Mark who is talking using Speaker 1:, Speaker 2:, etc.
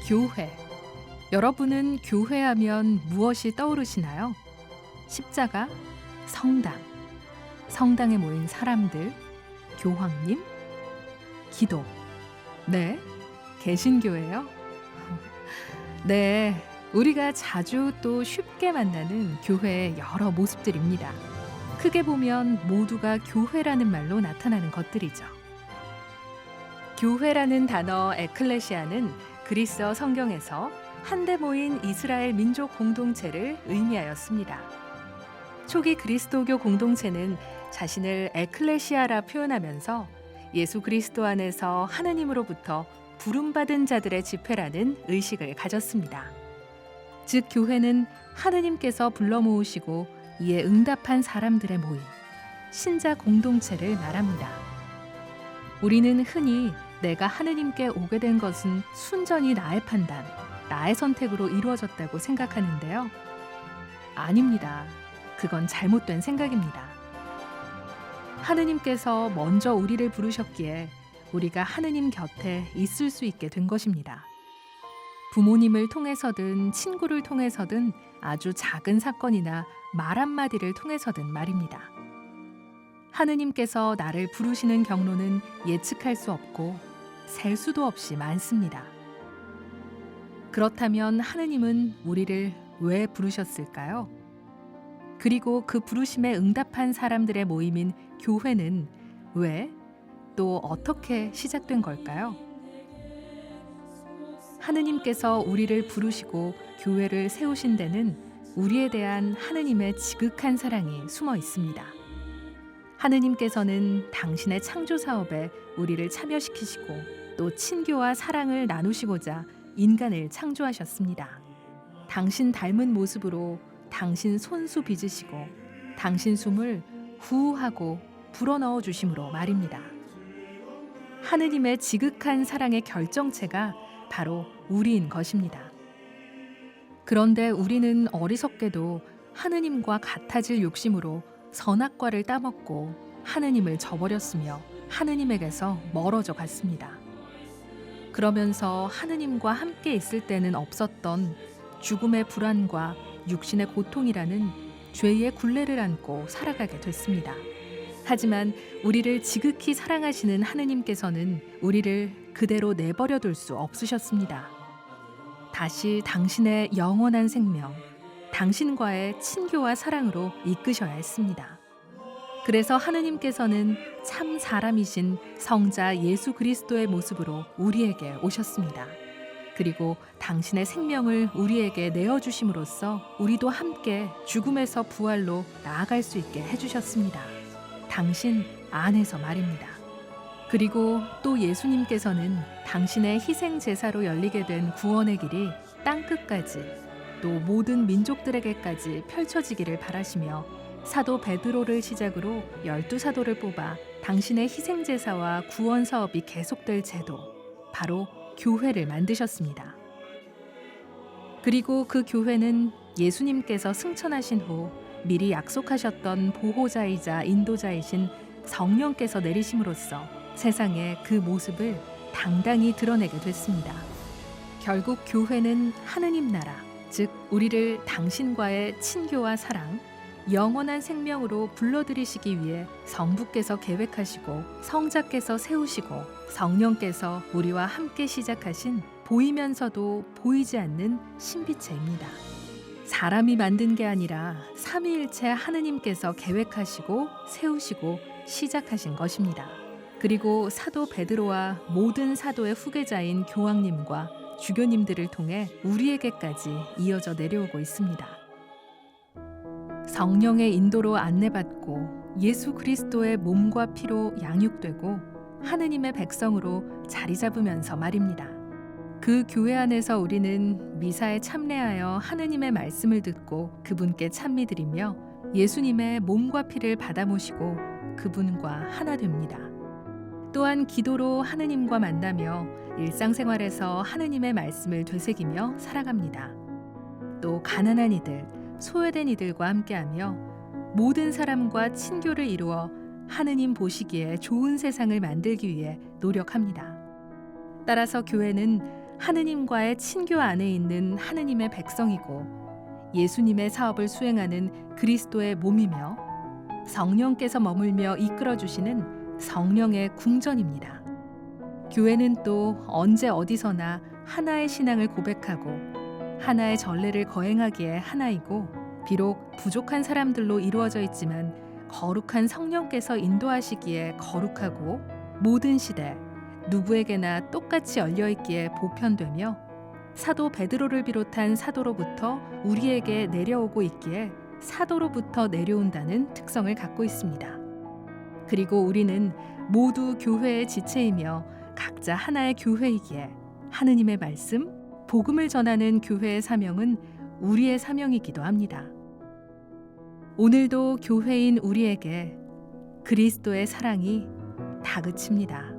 Speaker 1: 교회. 여러분은 교회하면 무엇이 떠오르시나요? 십자가, 성당, 성당에 모인 사람들, 교황님, 기도. 네, 개신교예요. 네, 우리가 자주 또 쉽게 만나는 교회의 여러 모습들입니다. 크게 보면 모두가 교회라는 말로 나타나는 것들이죠. 교회라는 단어 에클레시아는 그리스어 성경에서 한데 모인 이스라엘 민족 공동체를 의미하였습니다. 초기 그리스도교 공동체는 자신을 에클레시아라 표현하면서 예수 그리스도 안에서 하느님으로부터 부름받은 자들의 집회라는 의식을 가졌습니다. 즉 교회는 하느님께서 불러 모으시고 이에 응답한 사람들의 모임, 신자 공동체를 말합니다. 우리는 흔히 내가 하느님께 오게 된 것은 순전히 나의 판단, 나의 선택으로 이루어졌다고 생각하는데요. 아닙니다. 그건 잘못된 생각입니다. 하느님께서 먼저 우리를 부르셨기에 우리가 하느님 곁에 있을 수 있게 된 것입니다. 부모님을 통해서든 친구를 통해서든 아주 작은 사건이나 말 한마디를 통해서든 말입니다. 하느님께서 나를 부르시는 경로는 예측할 수 없고 셀 수도 없이 많습니다. 그렇다면 하느님은 우리를 왜 부르셨을까요? 그리고 그 부르심에 응답한 사람들의 모임인 교회는 왜, 또 어떻게 시작된 걸까요? 하느님께서 우리를 부르시고 교회를 세우신 데는 우리에 대한 하느님의 지극한 사랑이 숨어 있습니다. 하느님께서는 당신의 창조 사업에 우리를 참여시키시고 또 친교와 사랑을 나누시고자 인간을 창조하셨습니다. 당신 닮은 모습으로 당신 손수 빚으시고 당신 숨을 후하고 불어넣어 주심으로 말입니다. 하느님의 지극한 사랑의 결정체가 바로 우리인 것입니다. 그런데 우리는 어리석게도 하느님과 같아질 욕심으로 선악과를 따먹고 하느님을 저버렸으며 하느님에게서 멀어져 갔습니다. 그러면서 하느님과 함께 있을 때는 없었던 죽음의 불안과 육신의 고통이라는 죄의 굴레를 안고 살아가게 됐습니다. 하지만 우리를 지극히 사랑하시는 하느님께서는 우리를 그대로 내버려 둘 수 없으셨습니다. 다시 당신의 영원한 생명, 당신과의 친교와 사랑으로 이끄셔야 했습니다. 그래서 하느님께서는 참 사람이신 성자 예수 그리스도의 모습으로 우리에게 오셨습니다. 그리고 당신의 생명을 우리에게 내어주심으로써 우리도 함께 죽음에서 부활로 나아갈 수 있게 해주셨습니다. 당신 안에서 말입니다. 그리고 또 예수님께서는 당신의 희생 제사로 열리게 된 구원의 길이 땅끝까지 또 모든 민족들에게까지 펼쳐지기를 바라시며 사도 베드로를 시작으로 12사도를 뽑아 당신의 희생 제사와 구원 사업이 계속될 제도, 바로 교회를 만드셨습니다. 그리고 그 교회는 예수님께서 승천하신 후 미리 약속하셨던 보호자이자 인도자이신 성령께서 내리심으로써 세상에 그 모습을 당당히 드러내게 됐습니다. 결국 교회는 하느님 나라, 즉 우리를 당신과의 친교와 사랑, 영원한 생명으로 불러들이시기 위해 성부께서 계획하시고 성자께서 세우시고 성령께서 우리와 함께 시작하신 보이면서도 보이지 않는 신비체입니다. 사람이 만든 게 아니라 삼위일체 하느님께서 계획하시고 세우시고 시작하신 것입니다. 그리고 사도 베드로와 모든 사도의 후계자인 교황님과 주교님들을 통해 우리에게까지 이어져 내려오고 있습니다. 성령의 인도로 안내받고 예수 그리스도의 몸과 피로 양육되고 하느님의 백성으로 자리 잡으면서 말입니다. 그 교회 안에서 우리는 미사에 참례하여 하느님의 말씀을 듣고 그분께 찬미드리며 예수님의 몸과 피를 받아 모시고 그분과 하나 됩니다. 또한 기도로 하느님과 만나며 일상생활에서 하느님의 말씀을 되새기며 살아갑니다. 또 가난한 이들, 소외된 이들과 함께하며 모든 사람과 친교를 이루어 하느님 보시기에 좋은 세상을 만들기 위해 노력합니다. 따라서 교회는 하느님과의 친교 안에 있는 하느님의 백성이고 예수님의 사업을 수행하는 그리스도의 몸이며 성령께서 머물며 이끌어 주시는 성령의 궁전입니다. 교회는 또 언제 어디서나 하나의 신앙을 고백하고 하나의 전례를 거행하기에 하나이고 비록 부족한 사람들로 이루어져 있지만 거룩한 성령께서 인도하시기에 거룩하고 모든 시대 누구에게나 똑같이 열려있기에 보편되며 사도 베드로를 비롯한 사도로부터 우리에게 내려오고 있기에 사도로부터 내려온다는 특성을 갖고 있습니다. 그리고 우리는 모두 교회의 지체이며 각자 하나의 교회이기에 하느님의 말씀, 복음을 전하는 교회의 사명은 우리의 사명이기도 합니다. 오늘도 교회인 우리에게 그리스도의 사랑이 다그칩니다.